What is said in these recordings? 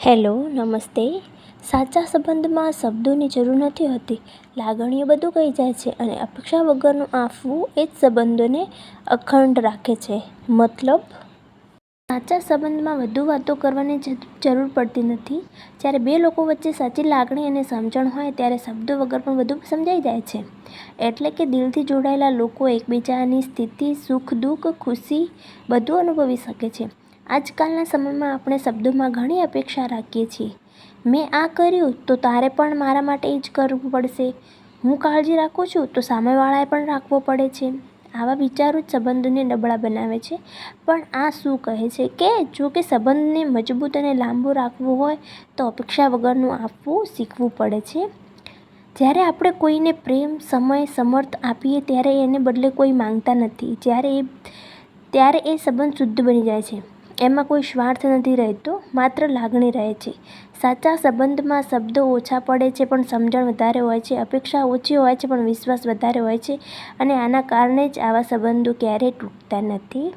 Hello, નમસ્તે. સાચા સંબંધમાં શબ્દોની જરૂર નથી હોતી. લાગણીઓ બધું કહી જાય છે અને અપેક્ષા વગરનું આપવું એ જ સંબંધોને અખંડ રાખે છે. મતલબ, સાચા સંબંધમાં વધુ વાતો કરવાની જરૂર પડતી નથી. જ્યારે બે લોકો વચ્ચે સાચી લાગણી અને સમજણ હોય ત્યારે શબ્દો વગર પણ બધું સમજાઈ જાય છે. એટલે કે દિલથી જોડાયેલા લોકો એકબીજાની સ્થિતિ, સુખ દુઃખ, ખુશી બધું અનુભવી શકે છે. આજકાલના સમયમાં આપણે શબ્દોમાં ઘણી અપેક્ષા રાખીએ છીએ. મેં આ કર્યું તો તારે પણ મારા માટે જ કરવું પડશે. હું કાળજી રાખું છું તો સામેવાળાએ પણ રાખવો પડે છે. આવા વિચારો જ સંબંધોને નબળા બનાવે છે. પણ આ શું કહે છે કે જો કે સંબંધને મજબૂત અને લાંબુ રાખવું હોય તો અપેક્ષા વગરનું આપવું શીખવું પડે છે. જ્યારે આપણે કોઈને પ્રેમ, સમય, સમર્થ આપીએ ત્યારે એને બદલે કોઈ માંગતા નથી. ત્યારે એ સંબંધ શુદ્ધ બની જાય છે. એમાં કોઈ સ્વાર્થ નથી રહેતો, માત્ર લાગણી રહે છે. સાચા સંબંધમાં શબ્દો ઓછા પડે છે પણ સમજણ વધારે હોય છે. અપેક્ષા ઓછી હોય છે પણ વિશ્વાસ વધારે હોય છે. અને આના કારણે જ આવા સંબંધો ક્યારેય તૂટતા નથી.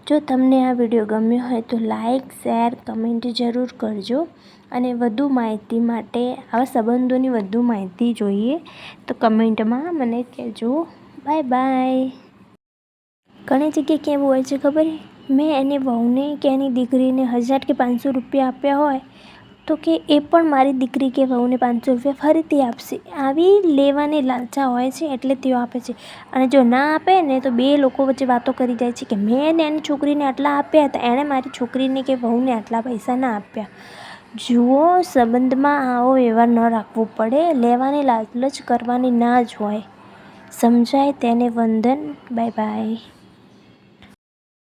જો તમને આ વિડીયો ગમ્યો હોય તો લાઈક, શેર, કમેન્ટ જરૂર કરજો. અને વધુ માહિતી માટે, આવા સંબંધોની વધુ માહિતી જોઈએ તો કમેન્ટમાં મને કહેજો. Bye bye. ઘણી જગ્યાએ કેવું હોય છે ખબર? મેં એની વહુને કે એની દીકરીને 1000 કે 500 રૂપિયા આપ્યા હોય તો કે એ પણ મારી દીકરી કે વહુને 500 રૂપિયા ફરીથી આપશે. આવી લેવાની લાલચા હોય છે એટલે તેઓ આપે છે. અને જો ના આપે ને તો બે લોકો વચ્ચે વાતો કરી જાય છે કે મેં એની છોકરીને આટલા આપ્યા હતા, એણે મારી છોકરીને કે વહુને આટલા પૈસા ના આપ્યા. જુઓ, સંબંધમાં આવો વ્યવહાર ન રાખવો પડે. લેવાની લાલચ કરવાની ના જ હોય. સમજાય તેને વંદન. Bye bye.